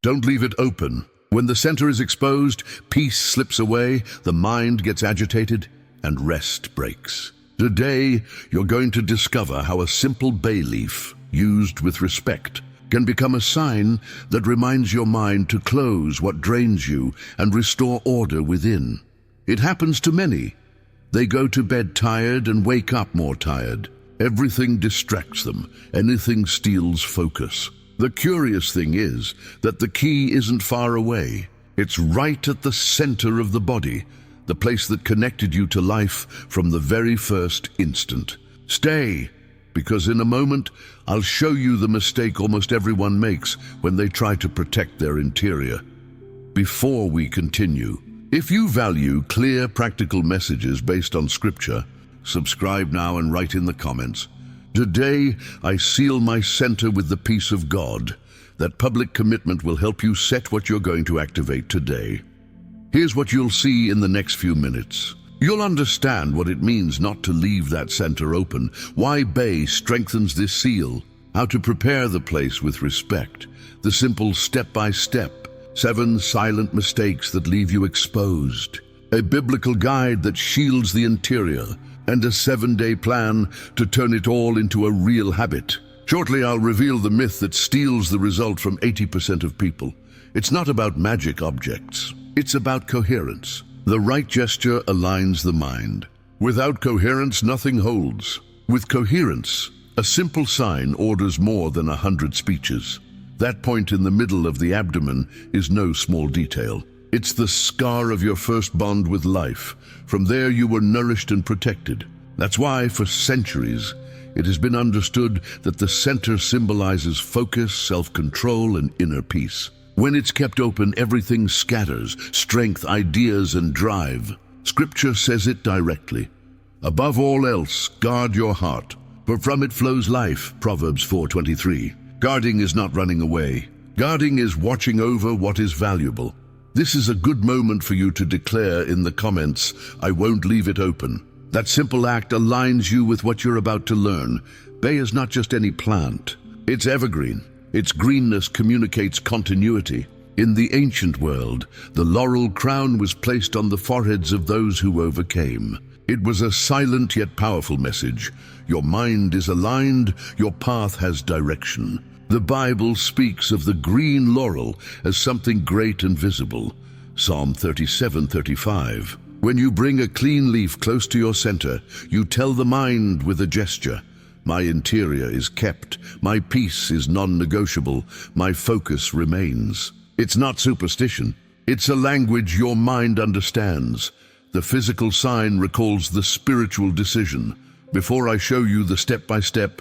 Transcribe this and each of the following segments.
Don't leave it open. When the center is exposed, peace slips away, the mind gets agitated, and rest breaks. Today, you're going to discover how a simple bay leaf, used with respect, can become a sign that reminds your mind to close what drains you and restore order within. It happens to many. They go to bed tired and wake up more tired. Everything distracts them. Anything steals focus. The curious thing is that the key isn't far away. It's right at the center of the body, the place that connected you to life from the very first instant. Stay, because in a moment, I'll show you the mistake almost everyone makes when they try to protect their interior. Before we continue, if you value clear, practical messages based on Scripture, subscribe now and write in the comments. Today, I seal my center with the peace of God. That public commitment will help you set what you're going to activate today. Here's what you'll see in the next few minutes. You'll understand what it means not to leave that center open, why Bay strengthens this seal, how to prepare the place with respect, the simple step-by-step, 7 silent mistakes that leave you exposed, a biblical guide that shields the interior, and a 7-day plan to turn it all into a real habit. Shortly, I'll reveal the myth that steals the result from 80% of people. It's not about magic objects. It's about coherence. The right gesture aligns the mind. Without coherence, nothing holds. With coherence, a simple sign orders more than 100 speeches. That point in the middle of the abdomen is no small detail. It's the scar of your first bond with life. From there you were nourished and protected. That's why, for centuries, it has been understood that the center symbolizes focus, self-control, and inner peace. When it's kept open, everything scatters, strength, ideas, and drive. Scripture says it directly. Above all else, guard your heart, for from it flows life, Proverbs 4:23. Guarding is not running away. Guarding is watching over what is valuable. This is a good moment for you to declare in the comments, I won't leave it open. That simple act aligns you with what you're about to learn. Bay is not just any plant. It's evergreen. Its greenness communicates continuity. In the ancient world, the laurel crown was placed on the foreheads of those who overcame. It was a silent yet powerful message. Your mind is aligned, your path has direction. The Bible speaks of the green laurel as something great and visible. Psalm 37:35. When you bring a clean leaf close to your center, you tell the mind with a gesture, my interior is kept, my peace is non-negotiable, my focus remains. It's not superstition. It's a language your mind understands. The physical sign recalls the spiritual decision. Before I show you the step-by-step,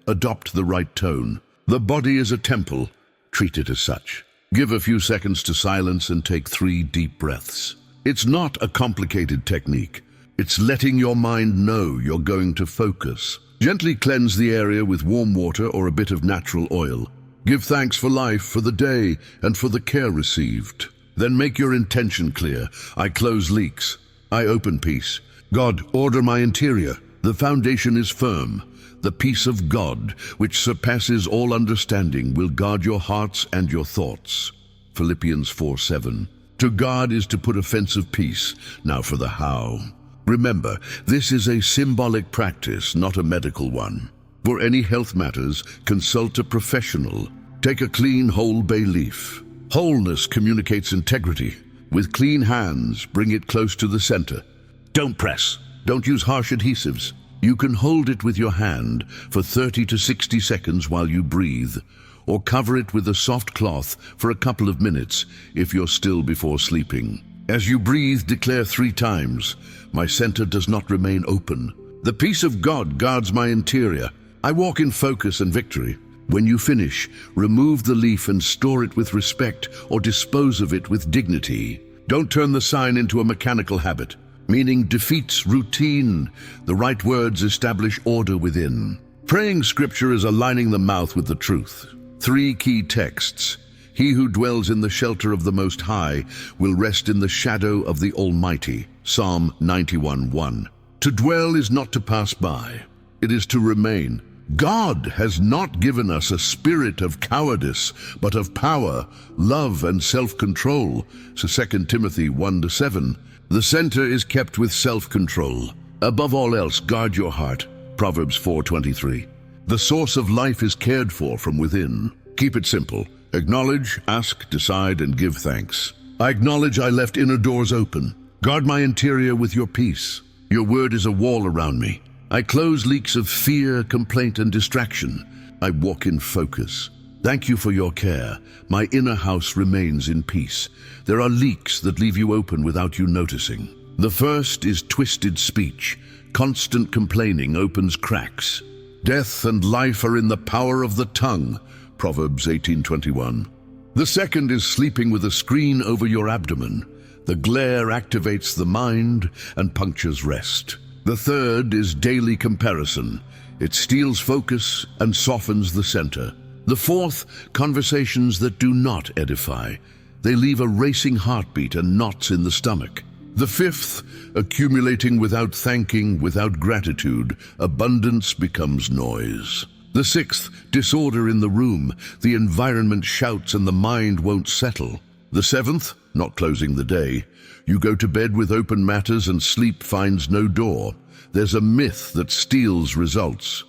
adopt the right tone. The body is a temple. Treat it as such. Give a few seconds to silence and take 3 deep breaths. It's not a complicated technique. It's letting your mind know you're going to focus. Gently cleanse the area with warm water or a bit of natural oil. Give thanks for life, for the day, and for the care received. Then make your intention clear. I close leaks. I open peace. God, order my interior. The foundation is firm. The peace of God, which surpasses all understanding, will guard your hearts and your thoughts. Philippians 4:7. To guard is to put a fence of peace. Now for the how. Remember, this is a symbolic practice, not a medical one. For any health matters, consult a professional. Take a clean, whole bay leaf. Wholeness communicates integrity. With clean hands, bring it close to the center. Don't press. Don't use harsh adhesives. You can hold it with your hand for 30 to 60 seconds while you breathe, or cover it with a soft cloth for a couple of minutes if you're still before sleeping. As you breathe, declare 3 times, my center does not remain open. The peace of God guards my interior. I walk in focus and victory. When you finish, remove the leaf and store it with respect or dispose of it with dignity. Don't turn the sign into a mechanical habit. Meaning defeats routine. The right words establish order within. Praying scripture is aligning the mouth with the truth. 3 key texts. He who dwells in the shelter of the Most High will rest in the shadow of the Almighty. Psalm 91:1. To dwell is not to pass by. It is to remain. God has not given us a spirit of cowardice, but of power, love, and self-control. So 2 Timothy 1:7. The center is kept with self-control. Above all else, guard your heart. Proverbs 4:23. The source of life is cared for from within. Keep it simple. Acknowledge, ask, decide, and give thanks. I acknowledge I left inner doors open. Guard my interior with your peace. Your word is a wall around me. I close leaks of fear, complaint, and distraction. I walk in focus. Thank you for your care. My inner house remains in peace. There are leaks that leave you open without you noticing. The first is twisted speech. Constant complaining opens cracks. Death and life are in the power of the tongue. Proverbs 18:21. The second is sleeping with a screen over your abdomen. The glare activates the mind and punctures rest. The third is daily comparison. It steals focus and softens the center. The fourth, conversations that do not edify. They leave a racing heartbeat and knots in the stomach. The fifth, accumulating without thanking, without gratitude. Abundance becomes noise. The sixth, disorder in the room. The environment shouts and the mind won't settle. The seventh, not closing the day. You go to bed with open matters and sleep finds no door. There's a myth that steals results.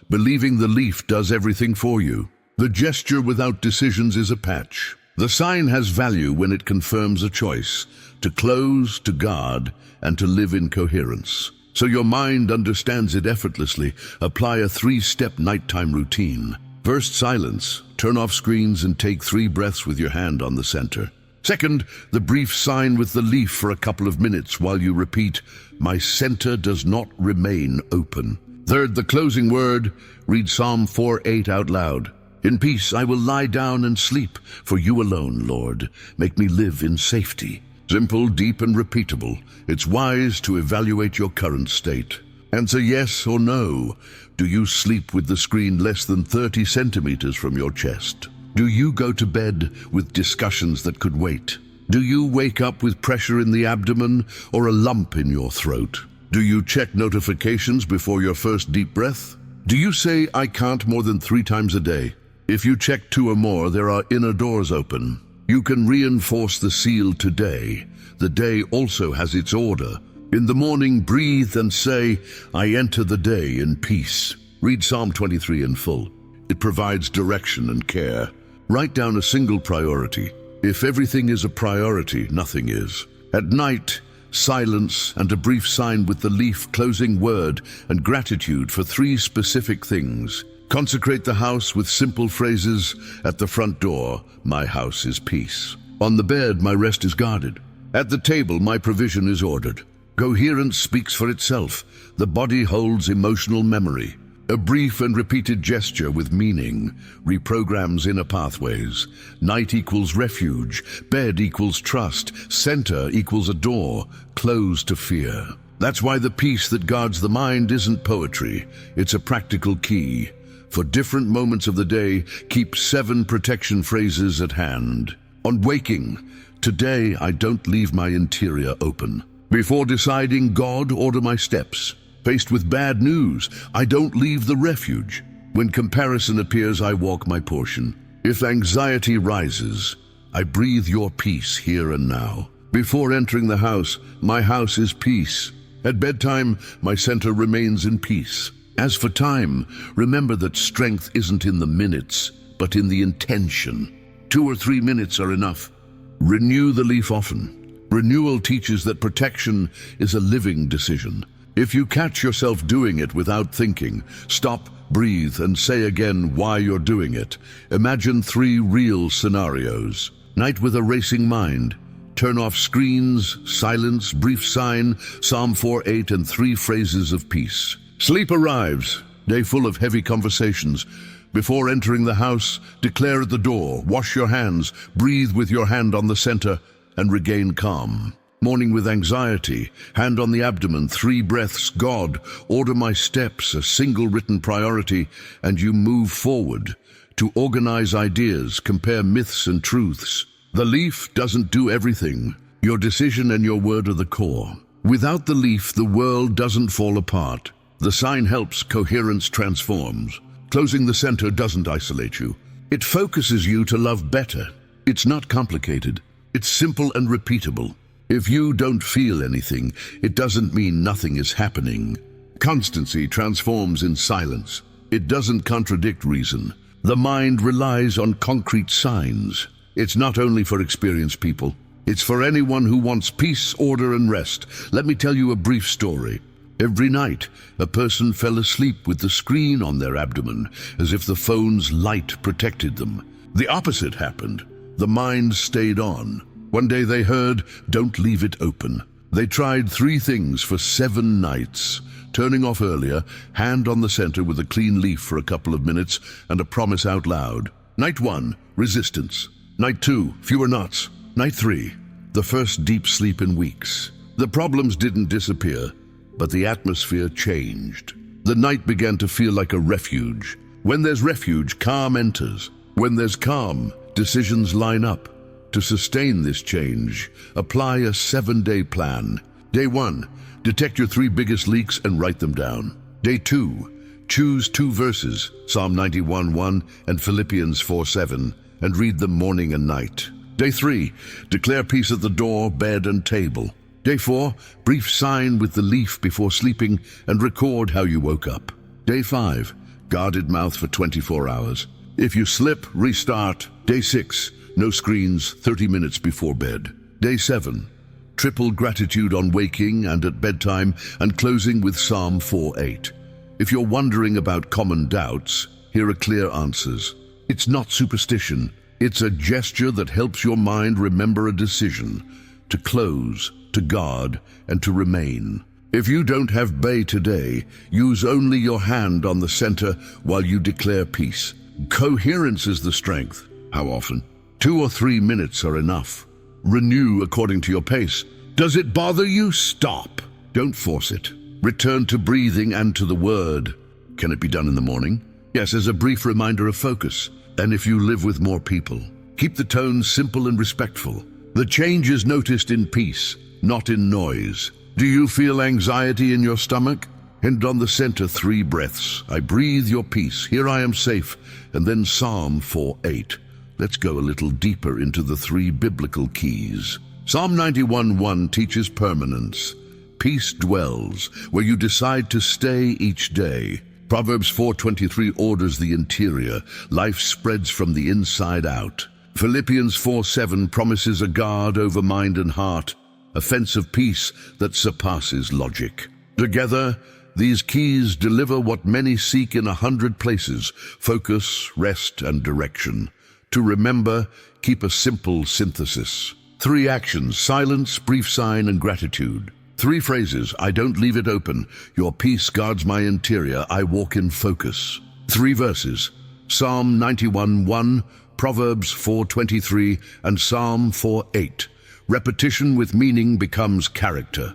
Believing the leaf does everything for you. The gesture without decisions is a patch. The sign has value when it confirms a choice, to close, to guard, and to live in coherence. So your mind understands it effortlessly. Apply a 3-step nighttime routine. First, silence. Turn off screens and take 3 breaths with your hand on the center. Second, the brief sign with the leaf for a couple of minutes while you repeat, "My center does not remain open." Third, the closing word. Read Psalm 4:8 out loud. "In peace I will lie down and sleep, for you alone, Lord, make me live in safety." Simple, deep, and repeatable. It's wise to evaluate your current state. Answer yes or no. Do you sleep with the screen less than 30 centimeters from your chest? Do you go to bed with discussions that could wait? Do you wake up with pressure in the abdomen or a lump in your throat? Do you check notifications before your first deep breath? Do you say, "I can't" more than 3 times a day? If you check 2 or more, there are inner doors open. You can reinforce the seal today. The day also has its order. In the morning, breathe and say, "I enter the day in peace." Read Psalm 23 in full. It provides direction and care. Write down a single priority. If everything is a priority, nothing is. At night, silence and a brief sign with the leaf, closing word, and gratitude for 3 specific things. Consecrate the house with simple phrases. At the front door, "My house is peace." On the bed, "My rest is guarded." At the table, "My provision is ordered." Coherence speaks for itself. The body holds emotional memory. A brief and repeated gesture with meaning reprograms inner pathways. Night equals refuge. Bed equals trust. Center equals a door closed to fear. That's why the peace that guards the mind isn't poetry. It's a practical key. For different moments of the day, keep 7 protection phrases at hand. On waking, "Today I don't leave my interior open." Before deciding, "God, order my steps." Faced with bad news, "I don't leave the refuge." When comparison appears, "I walk my portion." If anxiety rises, "I breathe your peace here and now." Before entering the house, "My house is peace." At bedtime, "My center remains in peace." As for time, remember that strength isn't in the minutes, but in the intention. 2 or 3 minutes are enough. Renew the leaf often. Renewal teaches that protection is a living decision. If you catch yourself doing it without thinking, stop, breathe, and say again why you're doing it. Imagine 3 real scenarios. Night with a racing mind. Turn off screens, silence, brief sign, Psalm 4:8, and 3 phrases of peace. Sleep arrives, day full of heavy conversations. Before entering the house, declare at the door, wash your hands, breathe with your hand on the center, and regain calm. Morning with anxiety, hand on the abdomen, 3 breaths, "God, order my steps," a single written priority, and you move forward to organize ideas, compare myths and truths. The leaf doesn't do everything. Your decision and your word are the core. Without the leaf, the world doesn't fall apart. The sign helps, coherence transforms. Closing the center doesn't isolate you. It focuses you to love better. It's not complicated. It's simple and repeatable. If you don't feel anything, it doesn't mean nothing is happening. Constancy transforms in silence. It doesn't contradict reason. The mind relies on concrete signs. It's not only for experienced people. It's for anyone who wants peace, order, and rest. Let me tell you a brief story. Every night, a person fell asleep with the screen on their abdomen, as if the phone's light protected them. The opposite happened. The mind stayed on. One day they heard, "Don't leave it open." They tried 3 things for 7 nights. Turning off earlier, hand on the center with a clean leaf for a couple of minutes, and a promise out loud. Night 1, resistance. Night 2, fewer knots. Night 3, the first deep sleep in weeks. The problems didn't disappear, but the atmosphere changed. The night began to feel like a refuge. When there's refuge, calm enters. When there's calm, decisions line up. To sustain this change, apply a 7-day plan. Day 1, detect your 3 biggest leaks and write them down. Day 2, choose 2 verses, Psalm 91:1 and Philippians 4:7, and read them morning and night. Day 3, declare peace at the door, bed, and table. Day 4, brief sign with the leaf before sleeping and record how you woke up. Day 5, guarded mouth for 24 hours. If you slip, restart. Day 6, no screens 30 minutes before bed. Day 7, triple gratitude on waking and at bedtime, and closing with Psalm 4:8. If you're wondering about common doubts, here are clear answers. It's not superstition. It's a gesture that helps your mind remember a decision, to close, to guard, and to remain. If you don't have bay today, use only your hand on the center while you declare peace. Coherence is the strength. How often? 2 or 3 minutes are enough. Renew according to your pace. Does it bother you? Stop. Don't force it. Return to breathing and to the word. Can it be done in the morning? Yes, as a brief reminder of focus. And if you live with more people, keep the tone simple and respectful. The change is noticed in peace, not in noise. Do you feel anxiety in your stomach? And on the center, 3 breaths. I breathe your peace. Here I am safe. And then Psalm 4:8. Let's go a little deeper into the 3 biblical keys. Psalm 91:1 teaches permanence. Peace dwells where you decide to stay each day. Proverbs 4:23 orders the interior. Life spreads from the inside out. Philippians 4:7 promises a guard over mind and heart, a fence of peace that surpasses logic. Together, these keys deliver what many seek in 100 places: focus, rest, and direction. To remember, keep a simple synthesis. 3 actions: silence, brief sign, and gratitude. 3 phrases: I don't leave it open. Your peace guards my interior. I walk in focus. 3 verses: Psalm 91:1, Proverbs 4:23, and Psalm 4:8. Repetition with meaning becomes character.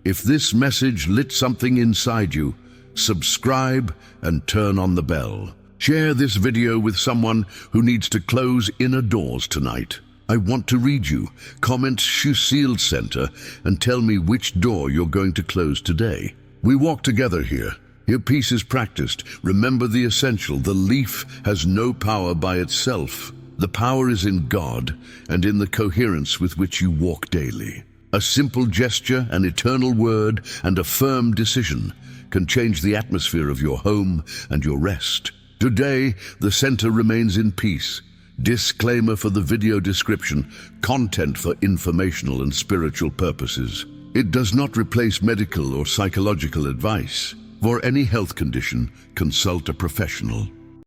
If this message lit something inside you, subscribe and turn on the bell. Share this video with someone who needs to close inner doors tonight. I want to read you. Comment "Sealed Center" and tell me which door you're going to close today. We walk together here. Here peace is practiced. Remember the essential. The leaf has no power by itself. The power is in God and in the coherence with which you walk daily. A simple gesture, an eternal word, and a firm decision can change the atmosphere of your home and your rest. Today, the center remains in peace. Disclaimer for the video description: content for informational and spiritual purposes. It does not replace medical or psychological advice. For any health condition, consult a professional.